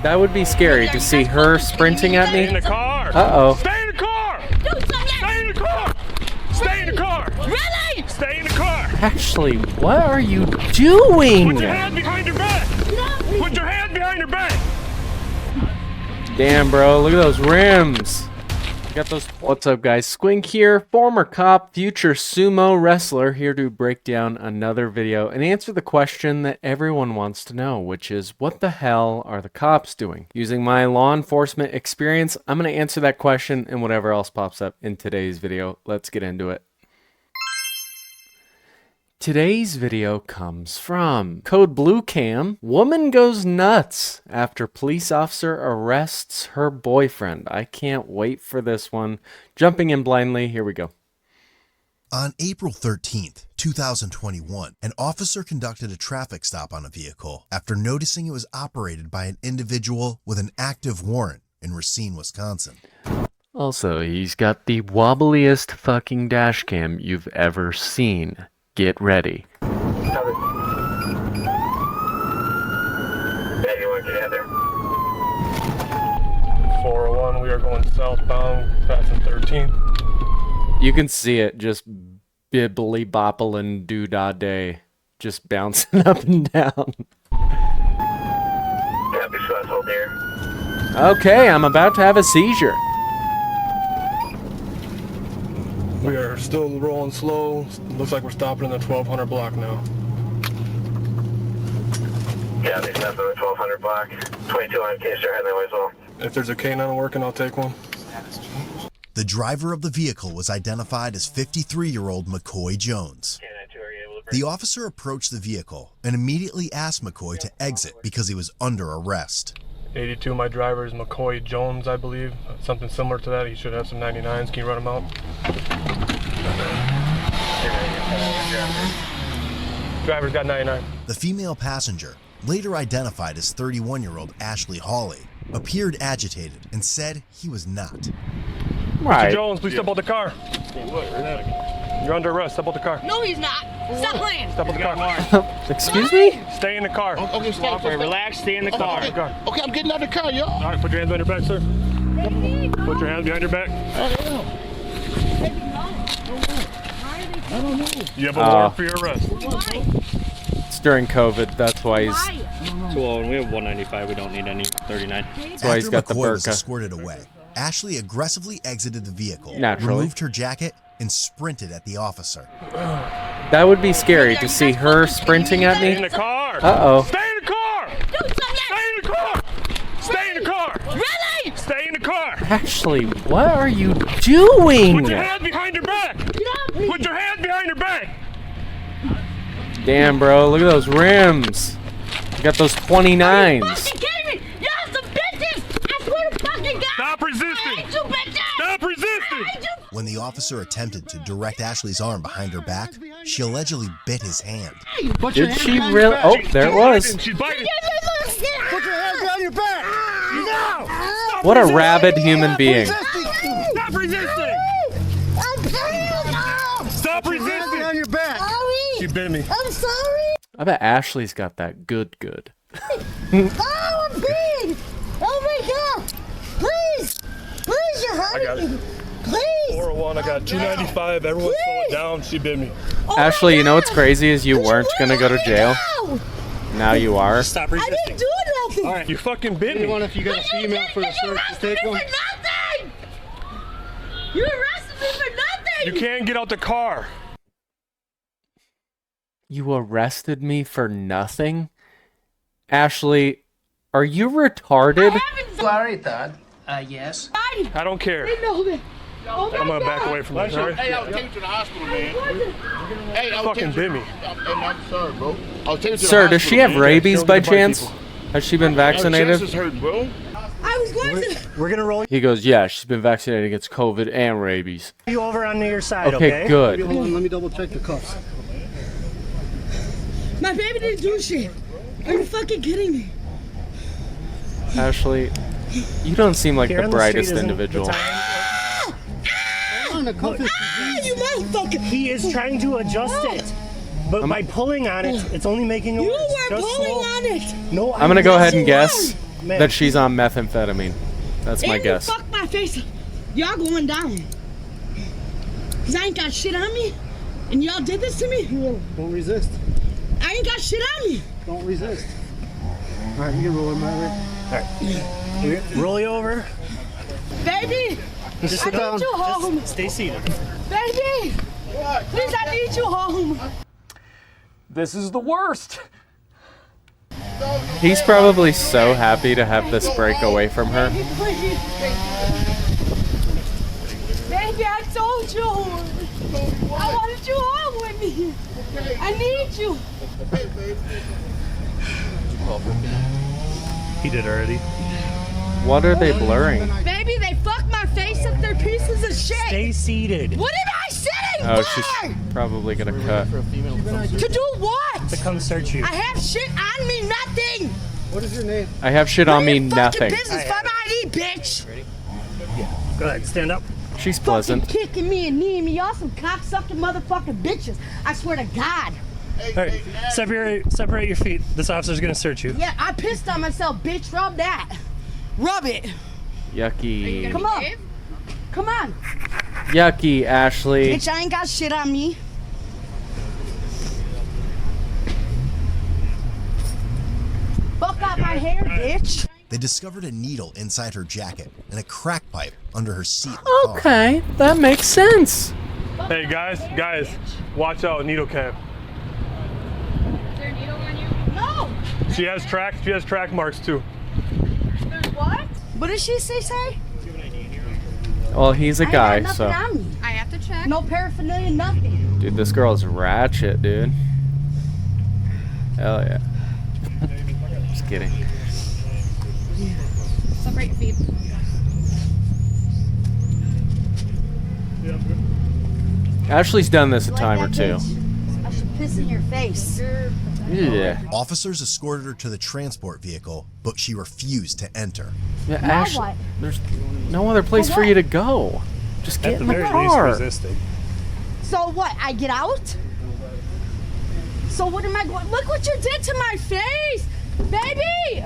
That would be scary to see her sprinting at me. Stay in the car. Uh-oh. Stay in the car. Stay in the car. Stay in the car. Really? Stay in the car. Ashley, what are you doing? Put your hand behind your back. Put your hand behind your back. Damn, bro, look at those rims. Got those. What's up, guys? Squink here, former cop, future sumo wrestler, here to break down another video and answer the question that everyone wants to know, which is, what the hell are the cops doing? Using my law enforcement experience, I'm going to answer that question and whatever else pops up in today's video. Let's get into it. Today's video comes from Code Blue Cam. Woman goes nuts after police officer arrests her boyfriend. I can't wait for this one. Jumping in blindly, here we go. On April 13th, 2021, an officer conducted a traffic stop on a vehicle after noticing it was operated by an individual with an active warrant in Racine, Wisconsin. Also, he's got the wobbliest fucking dash cam you've ever seen. Get ready. 401, we are going southbound, passing 13th. You can see it just bibbly boppling doo-dah day, just bouncing up and down. Okay, I'm about to have a seizure. We are still rolling slow. Looks like we're stopping in the 1200 block now. Yeah, they stopped at the 1200 block. 2200 K-Star headway as well. If there's a K9 working, I'll take one. The driver of the vehicle was identified as 53-year-old McCoy Jones. The officer approached the vehicle and immediately asked McCoy to exit because he was under arrest. 82, my driver is McCoy Jones, I believe. Something similar to that. He should have some 99s. Can you run them out? Driver's got 99. The female passenger, later identified as 31-year-old Ashley Hawley, appeared agitated and said he was not. Right. Mr. Jones, please step out the car. You're under arrest. Step out the car. No, he's not. Stop playing. Step out the car. Excuse me? Stay in the car. Okay, stay. Relax, stay in the car. Okay, I'm getting out of the car, y'all. All right, put your hands behind your back, sir. Put your hands behind your back. I don't know. You have a warrant for your arrest. It's during COVID, that's why he's... Well, we have 195. We don't need any 39. That's why he's got the McCoy was burqa. escorted away, Ashley aggressively exited the vehicle, Naturally. removed her jacket, and sprinted at the officer. That would be scary to see her sprinting at Stay in me. the car. Uh-oh. Stay in the car. Stay in the car. Stay in the car. Really? Stay in the car. Ashley, what are you doing? Put your hand behind your back. Put your hand behind your back. Damn, bro, look at those rims. You got those 29s. Fucking kidding me? Y'all some bitches! I swear to fucking God! Stop resisting. I hate you bitches! Stop resisting. I hate you! When the officer attempted to direct Ashley's arm behind her back, she allegedly bit his hand. Did she really? Oh, there it was. She's biting. Put your hands behind your back. No. What a rabid human being. Stop resisting. Stop resisting. Behind your back. She bit me. I'm sorry! I bet Ashley's got that good. Oh, I'm big! Oh my God! Please! Please, you're I got hurting it. me! Please! 401, I got 295. Everyone slow it down. She bit me. Oh Ashley, my you know what's God. crazy is you weren't gonna go to jail. No. Now you are. Stop I resisting. didn't do nothing! All right. You fucking bit me. Anyone, if you got a But you female did, for the you search, arrested take me one. for nothing! You arrested me for nothing! You can't get out the car. You arrested me for nothing? Ashley, are you retarded? Sorry, Yes. I don't care. know that. Oh my I'm gonna God. back away from this. All right? Hey, I'll take you to the hospital, man. Hey, I'll Fucking bit me. I'm sorry, bro. I'll take you to Sir, the does she hospital, have man. rabies by Don't get bite chance? people. Has she been Her vaccinated? chest is hurt, bro. I was going to... We're gonna roll He goes, yeah, she's been vaccinated against COVID and rabies. you over on your side, Okay, okay? good. Hold on, let me double check the cuffs. My baby didn't do shit. Are you fucking kidding me? Ashley, you don't seem like Here the on the brightest street isn't the individual. time. Hold on, the cuff is... Ah, you motherfucker! He is trying to adjust it. But by pulling on it, it's only making it You worse. were Just pulling slow. on it! No, I'm gonna go ahead and Yes, guess. you that she's on methamphetamine. That's my And guess. you fuck my face. Y'all going down. Cause I ain't got shit on me. And y'all did this to me? Don't resist. I ain't got shit on me. Don't resist. All right, you can roll in my way. All right. Roll you over. Baby, Just I sit down. need you home. Just stay seated. Baby, please, I need you home. This is the worst. He's probably so happy to have this break away from her. Baby, please. Baby, I told you. I wanted you home with me. I need you. He did already. What are they blurring? Baby, they fucked my face up. They're pieces of shit. Stay seated. What am I sitting Oh, for? she's probably gonna cut. To do what? To come search you. I have shit on me, nothing. What is your name? I have shit on me, Fucking nothing. business for my ID, bitch. Go ahead, stand up. She's Fucking pleasant. kicking me and kneeing me. Y'all some cocksucking motherfucking bitches. I swear to God. All right, separate your feet. This officer's gonna search you. Yeah, I pissed on myself, bitch. Rub that. Rub it. Yucky. Come on. Come on. Yucky, Ashley. Bitch, I ain't got shit on me. Fuck out my hair, bitch. They discovered a needle inside her jacket and a crack pipe under her seat. in the car. Okay, that makes sense. Hey guys, watch out, needle cap. Is there a needle on you? No. She has track marks too. There's what? What did she say? Well, he's a I guy, ain't got so. nothing on me. I have to check. No paraphernalia, nothing. Dude, this girl's ratchet, dude. Hell yeah. Just kidding. Separate your feet. Ashley's done this a time or Like two. that bitch. I should piss in your face. Yeah. Officers escorted her to the transport vehicle, but she refused to enter. Yeah, Now Ash, what? there's no other place For for what? you to go. Just get At in the the very least, car. resisting. So what? I get out? So what am I going? Look what you did to my face, baby!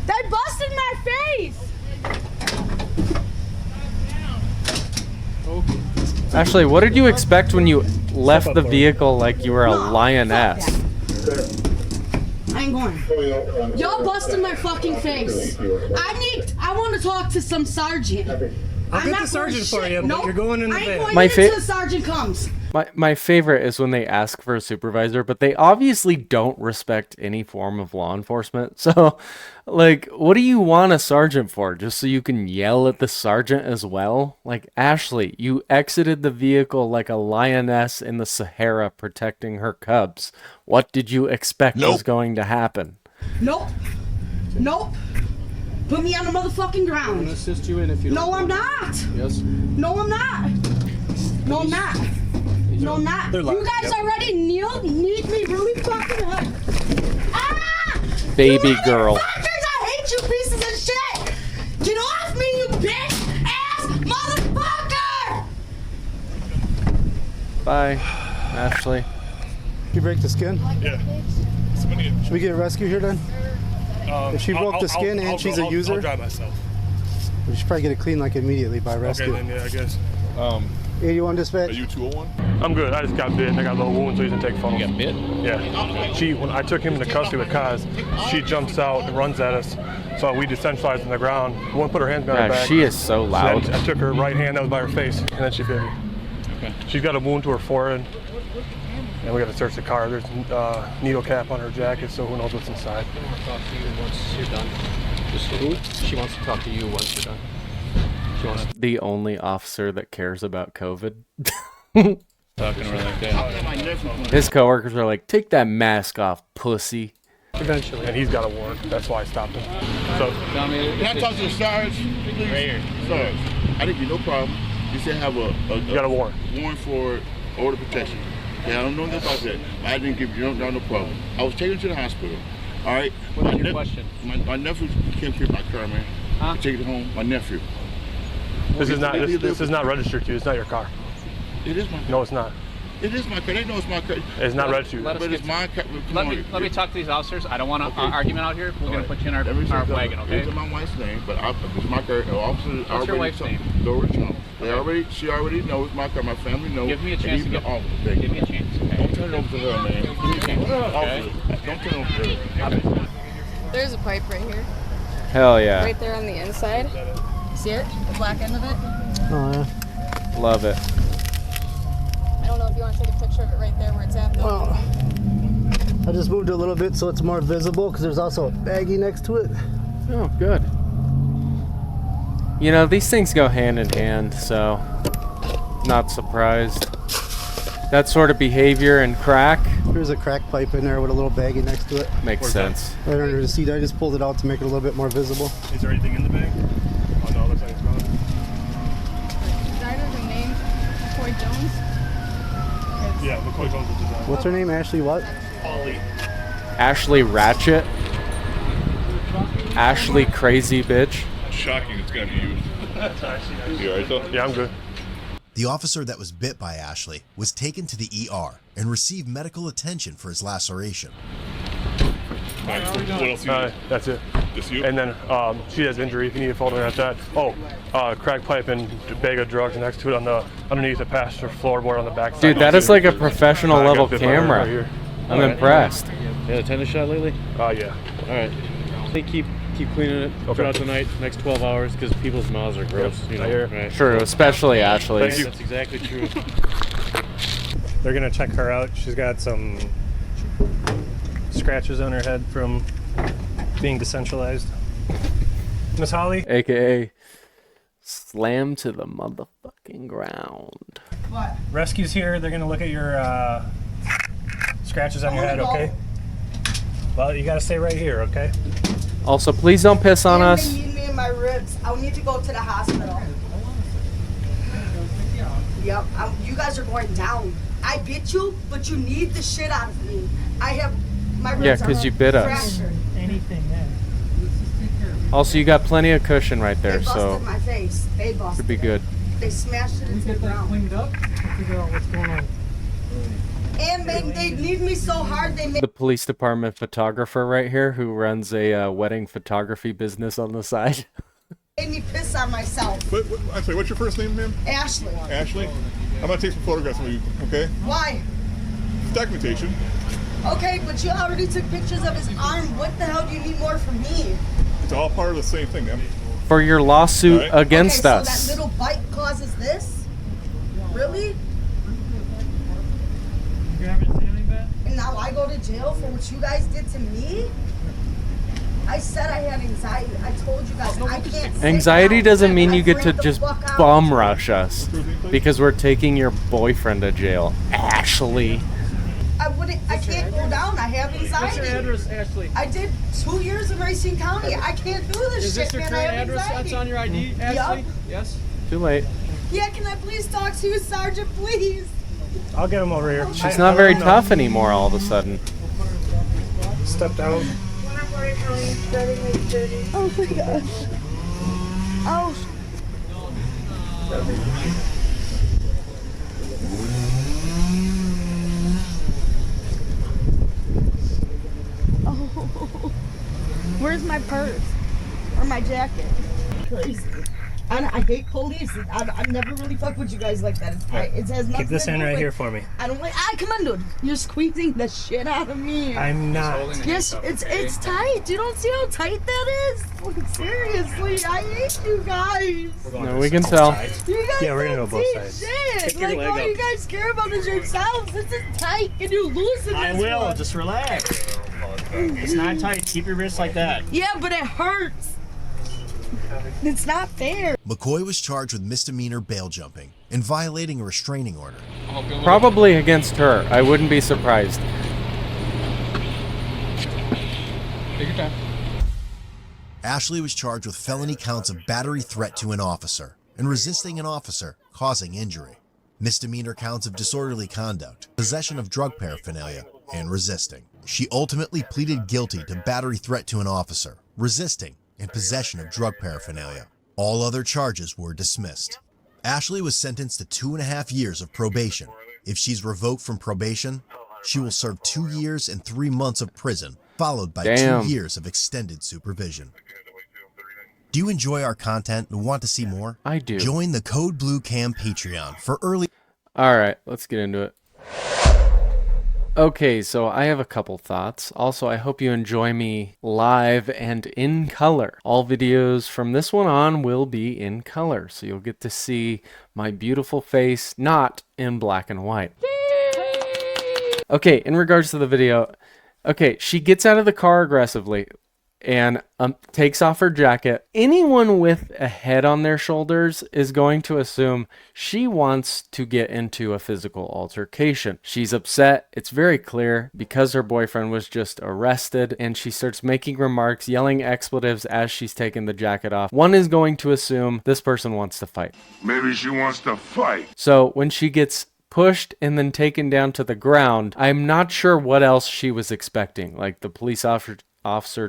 They busted my face. Ashley, what did you expect when you left up the for it. vehicle like you were a No, lioness? fuck that. I ain't going. Y'all busted my fucking face. I want to talk to some sergeant. I'll I'm get not the sergeant going for you, shit. but Nope. you're going in the I ain't van. going My in fa- until the sergeant comes. My favorite is when they ask for a supervisor, but they obviously don't respect any form of law enforcement. So, like, what do you want a sergeant for? Just so you can yell at the sergeant as well? Like, Ashley, you exited the vehicle like a lioness in the Sahara protecting her cubs. What did you expect was going to happen? Nope. Put me on the motherfucking ground. Assist you in if you No, I'm not. Yes. No, I'm not. No, I'm not. No, I'm not. They're You locked. guys Yep. already need me really fucking hard. Ah! Baby You girl. motherfuckers, I hate you pieces of shit. Get off me, you bitch ass motherfucker. Bye, Ashley. You break the skin? Yeah. Should we get a rescue here then? If she broke the skin and she's a user, I'll drive myself. we should probably get it cleaned like immediately by Okay, rescue. then yeah, I guess. 81 dispatch. Are you 201? I'm good. I just got bit and I got a little wound, so he's gonna take photos. You got bit? Yeah. When I took him into custody with Kaz, she jumps out and runs at us. So we decentralized on the ground. We won't put her hands behind her God, back. she is so So loud. then I took her right hand that was by her face, and then she bit me. Okay. She's got a wound to her forehead. And we got to search the car. There's a needle cap on her jacket, so who knows what's inside. Talk to you once you're done. Just who? She wants to talk to you once you're done. She wants to The only officer that cares about COVID. talk to her like that. His coworkers are like, take that mask off, pussy. Eventually. And he's got a warrant. That's why I stopped him. So Can I talk to the Sarge, please? Right here. Sarge, I didn't get no problem. You said have you got a warrant. warrant for order protection. Yeah, I don't know nothing about that. I didn't give you no problem. I was taken to the hospital. All right. What's your question? My nephew came here my car, man. Huh? Take it home. My nephew. This is not registered to you. It's not your car. It is my. No, it's not. It is my car. They know it's my car. It's not registered. But it's my car. Let me talk to these officers. I don't want an argument out here. We're going to put you in our wagon, okay? It's my wife's name, but it's my car. Officer, what's your wife's name? She already knows my car. My family knows. Give me a chance to get off. Give me a chance. Okay? Don't turn it over to her, man. Give me a chance. Okay? Don't turn it over to her. There's a pipe right here. Hell yeah. Right there on the inside. See it? The black end of it? Oh, yeah. Love it. I don't know if you want to take a picture of it right there where it's at though. Well, I just moved it a little bit so it's more visible because there's also a baggie next to it. Oh, good. You know, these things go hand in hand, so not surprised. That sort of behavior and crack There's a crack pipe in there with a little baggie next to it. makes sense. Right under the seat, I just pulled it out to make it a little bit more visible. Is there anything in the bag? Oh no, it looks like it's gone. Designer's name, McCoy Jones. Yeah, McCoy Jones is design. What's her name? Ashley what? Ollie. Ashley Ratchet. Ashley Crazy Bitch. Shocking, it's gonna be used. You alright though? Yeah, I'm good. The officer that was bit by Ashley was taken to the ER and received medical attention for his laceration. What else you need? That's it. Just you? And then she has injury. If you need a photo at that. Oh, crack pipe and bag of drugs next to it on the underneath the passenger floorboard on the back. Dude, that is like a professional I got level bit by her camera. right here. I'm impressed. You had a tennis shot lately? Yeah. All right. They keep cleaning it throughout the night, next 12 hours, because people's mouths are gross. Yep, You I know, hear. right? True, especially Ashley's. Thank you. That's exactly true. They're gonna check her out. She's got some scratches on her head from being decentralized. Miss Holly? AKA slam to the motherfucking ground. What? Rescue's here. They're gonna look at your scratches on your head, okay? Well, you gotta stay right here, okay? Also, please don't piss on us. They need me in my ribs. I'll need to go to the hospital. Yep, you guys are going down. I bit you, but you need the shit out of me. I have my ribs. Yeah, 'cause you bit us. fractured. Also, you got plenty of cushion right there, They busted so my face. They busted. should be good. They smashed it into the ground. Figure out what's going on. And they need me so hard they made The police department photographer right here who runs a wedding photography business on the side. me piss on myself. I'm sorry, what's your first name, ma'am? Ashley. Ashley? I'm gonna take some photographs of you, okay? Why? Documentation. Okay, but you already took pictures of his arm. What the hell do you need more from me? It's all part of the same thing, ma'am. For your lawsuit Right. against okay, us. So that little bite causes this? Really? And now I go to jail for what you guys did to me? I said I had anxiety. I told you guys I can't sit Anxiety down. doesn't mean I you get to freaked the just fuck out. bum rush us because we're taking your boyfriend to jail. Ashley. I can't go down. I have anxiety. What's your address, Ashley? I did 2 years in Racine County. I can't do this Is shit, this your man. current I have address anxiety. that's on your ID, Ashley? Yes? Too late. Yeah, can I please talk to you, Sergeant, please? I'll get him over here. She's not very tough anymore all of a sudden. Stepped out. Oh my gosh. Oh. Oh. Where's my purse? Or my jacket? Crazy. I hate police. I've never really fucked with you guys like that. It has nothing Keep this to in do right with- here for me. I don't like. Come on, dude. You're squeezing the shit out of me. I'm not. Yes, it's tight. You don't see how tight that is? Like, seriously, I hate you guys. No, we can tell. You guys Yeah, we're gonna don't go both see sides. shit. Pick your Like, leg all up. you guys care about is yourselves. This is tight. Can you loosen this I will. one? Just relax. It's not tight. Keep your wrist like that. Yeah, but it hurts. It's not fair. McCoy was charged with misdemeanor bail jumping and violating a restraining order. Probably against her. I wouldn't be surprised. Take your time. Ashley was charged with felony counts of battery threat to an officer and resisting an officer causing injury, misdemeanor counts of disorderly conduct, possession of drug paraphernalia, and resisting. She ultimately pleaded guilty to battery threat to an officer, resisting, and possession of drug paraphernalia. All other charges were dismissed. Ashley was sentenced to 2.5 years of probation If she's revoked from probation, she will serve 2 years and 3 months of prison, followed by Damn. 2 years of extended supervision. Do you enjoy our content and want to see more? I do. Join the Code Blue Cam Patreon for early... All right, let's get into it. Okay, so I have a couple thoughts. Also, I hope you enjoy me live and in color. All videos from this one on will be in color, so you'll get to see my beautiful face, not in black and white. Okay, in regards to the video, okay, she gets out of the car aggressively and takes off her jacket. Anyone with a head on their shoulders is going to assume she wants to get into a physical altercation. She's upset. It's very clear because her boyfriend was just arrested, and she starts making remarks, yelling expletives as she's taking the jacket off. One is going to assume this person wants to fight. Maybe she wants to fight. So when she gets pushed and then taken down to the ground, I'm not sure what else she was expecting. Like the police officer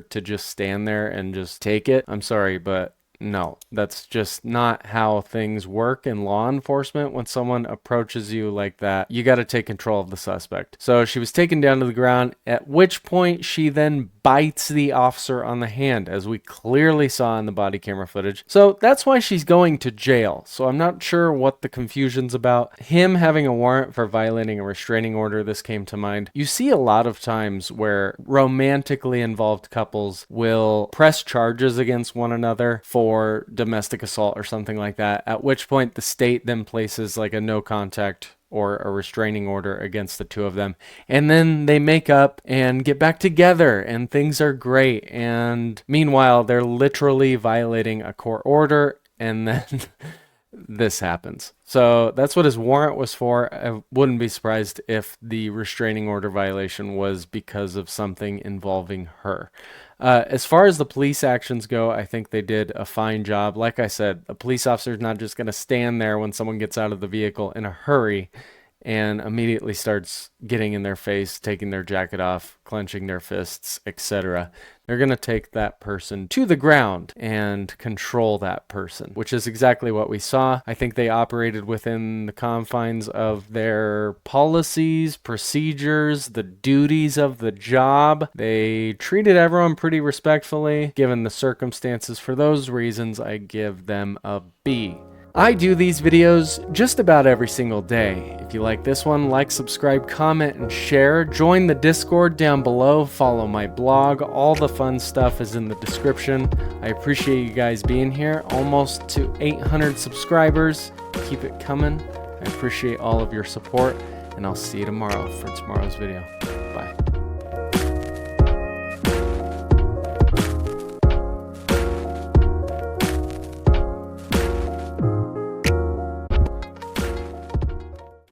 to just stand there and just take it. I'm sorry, but no, that's just not how things work in law enforcement. When someone approaches you like that, you got to take control of the suspect. So she was taken down to the ground, at which point she then bites the officer on the hand, as we clearly saw in the body camera footage. So that's why she's going to jail. So I'm not sure what the confusion's about. Him having a warrant for violating a restraining order, this came to mind. You see a lot of times where romantically involved couples will press charges against one another for domestic assault or something like that, at which point the state then places like a no contact or a restraining order against the two of them, and then they make up and get back together and things are great, and meanwhile they're literally violating a court order, and then this happens. So that's what his warrant was for. I wouldn't be surprised if the restraining order violation was because of something involving her. As far as the police actions go, I think they did a fine job. Like I said, a police officer is not just going to stand there when someone gets out of the vehicle in a hurry and immediately starts getting in their face, taking their jacket off, clenching their fists, etc. They're going to take that person to the ground and control that person, which is exactly what we saw. I think they operated within the confines of their policies, procedures, the duties of the job. They treated everyone pretty respectfully, given the circumstances. For those reasons, I give them a B. I do these videos just about every single day. If you like this one, like, subscribe, comment, and share. Join the Discord down below. Follow my blog. All the fun stuff is in the description. I appreciate you guys being here. Almost to 800 subscribers. Keep it coming. I appreciate all of your support, and I'll see you tomorrow for tomorrow's video.